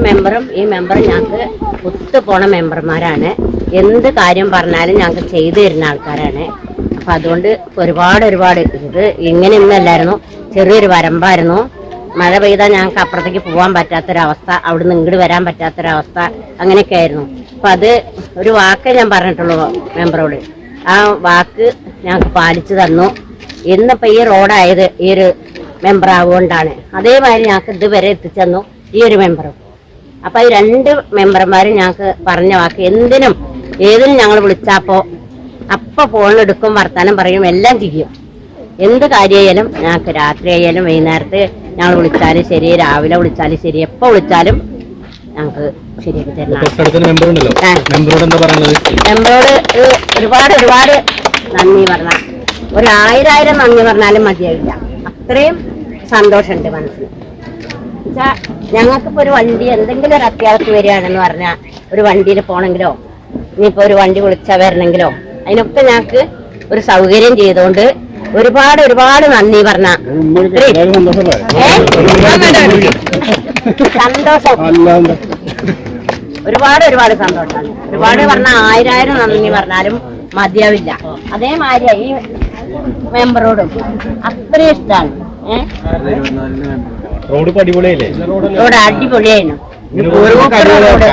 മെമ്പറും ഈ മെമ്പറും ഞങ്ങൾക്ക് ഒത്തുപോണ മെമ്പർമാരാണ്. എന്ത് കാര്യം പറഞ്ഞാലും ഞങ്ങൾക്ക് ചെയ്തു തരുന്ന ആൾക്കാരാണ്. അപ്പം അതുകൊണ്ട് ഒരുപാട് ഇത് ഇങ്ങനെയൊന്നുമല്ലായിരുന്നു, ചെറിയൊരു വരമ്പായിരുന്നു. മഴ പെയ്താൽ ഞങ്ങൾക്ക് അപ്പുറത്തേക്ക് പോകാൻ പറ്റാത്തൊരവസ്ഥ, അവിടുന്ന് ഇങ്ങോട്ട് വരാൻ പറ്റാത്തൊരവസ്ഥ, അങ്ങനെയൊക്കെ ആയിരുന്നു. അപ്പം അത് ഒരു വാക്കേ ഞാൻ പറഞ്ഞിട്ടുള്ളൂ മെമ്പറോട്. ആ വാക്ക് ഞങ്ങൾക്ക് പാലിച്ചു തന്നു. ഇന്നിപ്പോൾ ഈ റോഡായത് ഈ ഒരു മെമ്പർ ആവുകൊണ്ടാണ്. അതേമാതിരി ഞങ്ങൾക്ക് ഇതുവരെ എത്തിച്ചെന്നു ഈ ഒരു മെമ്പറും. അപ്പം ഈ രണ്ട് മെമ്പർമാരും ഞങ്ങൾക്ക് പറഞ്ഞ വാക്ക് എന്തിനും ഏതിനും ഞങ്ങൾ വിളിച്ചാപ്പോൾ അപ്പം ഫോണിലെടുക്കും, വർത്താനം പറയും, എല്ലാം ചെയ്യും. എന്ത് കാര്യമായാലും ഞങ്ങൾക്ക് രാത്രി ആയാലും വൈകുന്നേരത്ത് ഞങ്ങൾ വിളിച്ചാലും ശരി, രാവിലെ വിളിച്ചാലും ശരി, എപ്പോൾ വിളിച്ചാലും ഞങ്ങൾക്ക് ശരിയാക്കി തരണം. മെമ്പറോട് ഒരുപാട് നന്ദി പറഞ്ഞാൽ 1000 നന്ദി പറഞ്ഞാലും മതിയാവില്ല. അത്രയും സന്തോഷമുണ്ട് മനസ്സിന്. എന്നുവെച്ചാൽ ഞങ്ങൾക്കിപ്പോൾ ഒരു വണ്ടി എന്തെങ്കിലും ഒരു അത്യാവശ്യം വരികയാണെന്ന് പറഞ്ഞാൽ ഒരു വണ്ടിയിൽ പോകണമെങ്കിലോ ഇനിയിപ്പോൾ ഒരു വണ്ടി വിളിച്ചാൽ വരണമെങ്കിലോ അതിനൊക്കെ ഞങ്ങൾക്ക് ഒരു സൗകര്യം ചെയ്തുകൊണ്ട് ഒരുപാട് നന്ദി പറഞ്ഞ സന്തോഷം, ഒരുപാട് സന്തോഷമാണ്. ഒരുപാട് പറഞ്ഞ 1000 നന്ദി പറഞ്ഞാലും മതിയാവില്ല. അതേമാതിരി ഈ മെമ്പറോടും അത്രയും ഇഷ്ടമാണ്. റോഡ് അടിപൊളിയായിരുന്നു.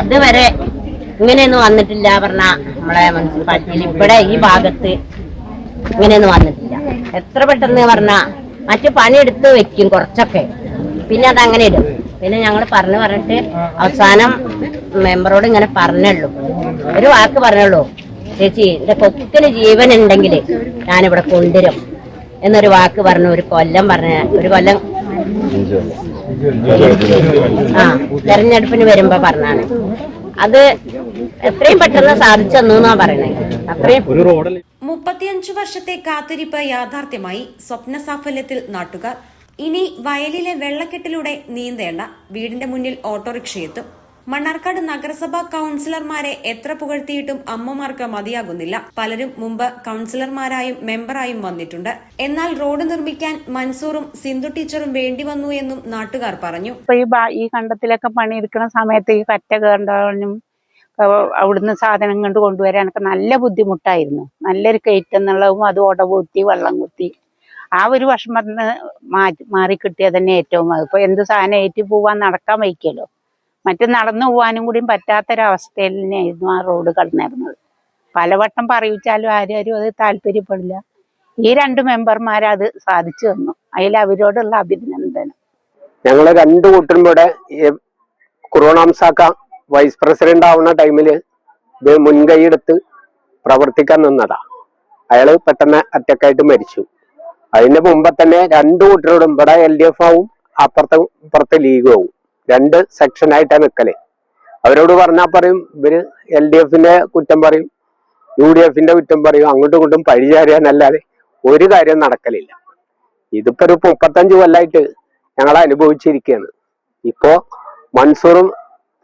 ഇതുവരെ ഇങ്ങനെയൊന്നും വന്നിട്ടില്ല പറഞ്ഞ നമ്മളെ മുനിസിപ്പാലിറ്റിയിൽ ഇവിടെ ഈ ഭാഗത്ത് ഇങ്ങനെയൊന്നും വന്നിട്ടില്ല. എത്ര പെട്ടെന്ന് പറഞ്ഞാ മറ്റു പണിയെടുത്ത് വെക്കും കുറച്ചൊക്കെ, പിന്നെ അതങ്ങനെ ഇടും. പിന്നെ ഞങ്ങൾ പറഞ്ഞിട്ട് അവസാനം മെമ്പറോട് ഇങ്ങനെ പറഞ്ഞുള്ളൂ, ഒരു വാക്ക് പറഞ്ഞുള്ളൂ, ചേച്ചി എന്റെ കൊക്കിന് ജീവൻ ഉണ്ടെങ്കിൽ ഞാനിവിടെ കൊണ്ടുവരും എന്നൊരു വാക്ക് പറഞ്ഞു. ഒരു കൊല്ലം തെരഞ്ഞെടുപ്പിന് വരുമ്പോ പറഞ്ഞാണ്. അത് എത്രയും പെട്ടെന്ന് സാധിച്ചു തന്നു പറയണേ. അത്രയും 35 വർഷത്തെ കാത്തിരിപ്പ് യാഥാർത്ഥ്യമായി. സ്വപ്ന സാഫല്യത്തിൽ നാട്ടുകാർ. ഇനി വയലിലെ വെള്ളക്കെട്ടിലൂടെ നീന്തേണ്ട, വീടിന്റെ മുന്നിൽ ഓട്ടോറിക്ഷയെത്തും. മണ്ണാർക്കാട് നഗരസഭാ കൌൺസിലർമാരെ എത്ര പുകഴ്ത്തിയിട്ടും അമ്മമാർക്ക് മതിയാകുന്നില്ല. പലരും മുമ്പ് കൌൺസിലർമാരായും മെമ്പറായും വന്നിട്ടുണ്ട്. എന്നാൽ റോഡ് നിർമ്മിക്കാൻ മൻസൂറും സിന്ധു ടീച്ചറും വേണ്ടി വന്നു എന്നും നാട്ടുകാർ പറഞ്ഞു. ഈ കണ്ടത്തിലൊക്കെ പണിയെടുക്കുന്ന സമയത്ത് ഈ കറ്റ കയറാനും അവിടുന്ന് സാധനം കൊണ്ട് കൊണ്ടുവരാനൊക്കെ നല്ല ബുദ്ധിമുട്ടായിരുന്നു. നല്ലൊരു കയറ്റെന്നുള്ളതും അത് ഉടകുത്തി വെള്ളം കുത്തി ആ ഒരു വിഷമം മാറിക്കിട്ടിയത് തന്നെ ഏറ്റവും. ഇപ്പൊ എന്ത് സാധനം ഏറ്റി പോവാൻ നടക്കാൻ വയ്ക്കല്ലോ, മറ്റു നടന്നു പോവാനും കൂടി പറ്റാത്തൊരവസ്ഥയിൽ തന്നെയായിരുന്നു ആ റോഡ് കടന്നിരുന്നത്. പലവട്ടം പറയിച്ചാലും ആരും അത് താല്പര്യപ്പെടില്ല. ഈ 2 മെമ്പർമാരത് സാധിച്ചു തന്നു. അതിൽ അവരോടുള്ള അഭിനന്ദനം. ഞങ്ങള് 2 കൂട്ടരും ഇവിടെ കൊറോണാംസാക്ക വൈസ് പ്രസിഡന്റ് ആവുന്ന ടൈമില് ഇത് മുൻകൈയെടുത്ത് പ്രവർത്തിക്കാൻ നിന്നതാ. അയാള് പെട്ടെന്ന് അറ്റക്കായിട്ട് മരിച്ചു. അതിന് മുമ്പ് തന്നെ 2 കൂട്ടരോടും ഇവിടെ LDF ആവും, അപ്പുറത്തെ ലീഗും ആവും. 2 സെക്ഷനായിട്ടാണ് നിൽക്കല്. അവരോട് പറഞ്ഞാൽ പറയും ഇവര് LDFന്റെ കുറ്റം പറയും, UDFന്റെ കുറ്റം പറയും, അങ്ങോട്ടും ഇങ്ങോട്ടും പഴിചാരിയാനല്ലാതെ ഒരു കാര്യം നടക്കലില്ല. ഇതിപ്പോ ഒരു 35 കൊല്ലായിട്ട് ഞങ്ങൾ അനുഭവിച്ചിരിക്കുകയാണ്. ഇപ്പോ മൻസൂറും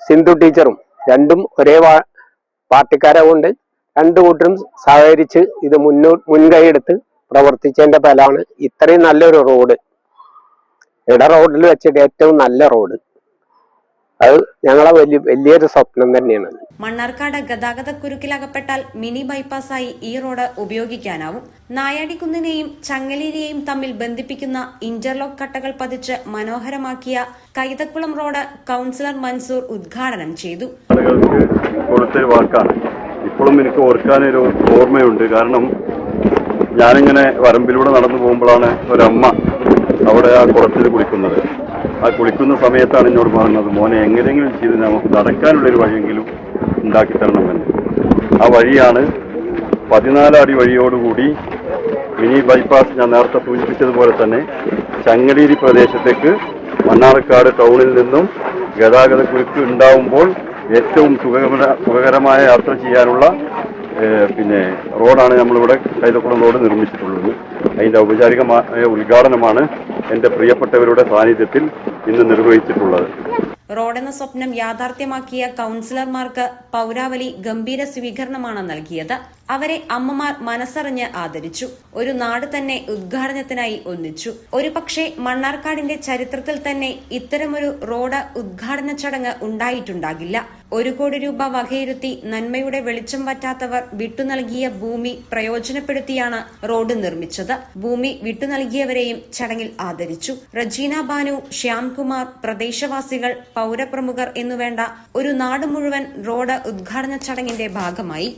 സിന്ധു ടീച്ചറും രണ്ടും ഒരേ പാർട്ടിക്കാരാകൊണ്ട് 2 കൂട്ടരും സഹകരിച്ച് ഇത് മുൻകൈയെടുത്ത് പ്രവർത്തിച്ചതിന്റെ ഫലമാണ് ഇത്രയും നല്ലൊരു റോഡ്. റോഡിൽ വെച്ചിട്ട് ഏറ്റവും നല്ല റോഡ്. അത് ഞങ്ങളെ വലിയൊരു സ്വപ്നം തന്നെയാണ്. മണ്ണാർക്കാട് ഗതാഗതക്കുരുക്കിലകപ്പെട്ടാൽ മിനി ബൈപ്പാസായി ഈ റോഡ് ഉപയോഗിക്കാനാവും. നായാടിക്കുന്നിനെയും ചങ്ങലേരിയെയും തമ്മിൽ ബന്ധിപ്പിക്കുന്ന ഇന്റർലോക്ക് കട്ടകൾ പതിച്ച് മനോഹരമാക്കിയ കൈതക്കുളം റോഡ് കൌൺസിലർ മൻസൂർ ഉദ്ഘാടനം ചെയ്തു. കൊടുത്തൊരു വാക്കാണ് ഇപ്പോഴും എനിക്ക് ഓർക്കാനൊരു ഓർമ്മയുണ്ട്. കാരണം ഞാനിങ്ങനെ വരമ്പിലൂടെ നടന്നു പോകുമ്പോഴാണ് ഒരമ്മ അവിടെ ആ കുളത്തിൽ കുളിക്കുന്നത്. ആ കുളിക്കുന്ന സമയത്താണ് എന്നോട് പറഞ്ഞത്, മോനെ എങ്ങനെയെങ്കിലും ചെയ്ത് നമുക്ക് നടക്കാനുള്ളൊരു വഴിയെങ്കിലും ഉണ്ടാക്കി തരണമെന്ന്. ആ വഴിയാണ് 14 അടി വഴിയോടുകൂടി മിനി ബൈപ്പാസ് ഞാൻ നേരത്തെ സൂചിപ്പിച്ചതുപോലെ തന്നെ ചങ്ങലേരി പ്രദേശത്തേക്ക് മണ്ണാർക്കാട് ടൗണിൽ നിന്നും ഗതാഗതക്കുരുക്ക് ഉണ്ടാവുമ്പോൾ ഏറ്റവും സുഖകരമായ യാത്ര ചെയ്യാനുള്ള റോഡാണ് നമ്മളിവിടെ കൈതക്കുളം റോഡ് നിർമ്മിച്ചിട്ടുള്ളത്. അതിൻ്റെ ഔപചാരികമായ ഉദ്ഘാടനമാണ് എൻ്റെ പ്രിയപ്പെട്ടവരുടെ സാന്നിധ്യത്തിൽ ഇന്ന് നിർവഹിച്ചിട്ടുള്ളത്. റോഡെന്ന സ്വപ്നം യാഥാർത്ഥ്യമാക്കിയ കൌൺസിലർമാർക്ക് പൗരാവലി ഗംഭീര സ്വീകരണമാണ് നൽകിയത്. അവരെ അമ്മമാർ മനസ്സറിഞ്ഞ് ആദരിച്ചു. ഒരു നാട് തന്നെ ഉദ്ഘാടനത്തിനായി ഒന്നിച്ചു. ഒരുപക്ഷെ മണ്ണാർക്കാടിന്റെ ചരിത്രത്തിൽ തന്നെ ഇത്തരമൊരു റോഡ് ഉദ്ഘാടന ചടങ്ങ് ഉണ്ടായിട്ടുണ്ടാകില്ല. 1 കോടി രൂപ വകയിരുത്തി നന്മയുടെ വെളിച്ചം വറ്റാത്തവർ വിട്ടുനൽകിയ ഭൂമി പ്രയോജനപ്പെടുത്തിയാണ് റോഡ് നിർമ്മിച്ചത്. ഭൂമി വിട്ടുനൽകിയവരെയും ചടങ്ങിൽ ആദരിച്ചു. റജീന ബാനു, ശ്യാംകുമാർ, പ്രദേശവാസികൾ, പൌരപ്രമുഖർ എന്നുവേണ്ട ഒരു നാട് മുഴുവൻ റോഡ് ഉദ്ഘാടന ചടങ്ങിന്റെ ഭാഗമായി.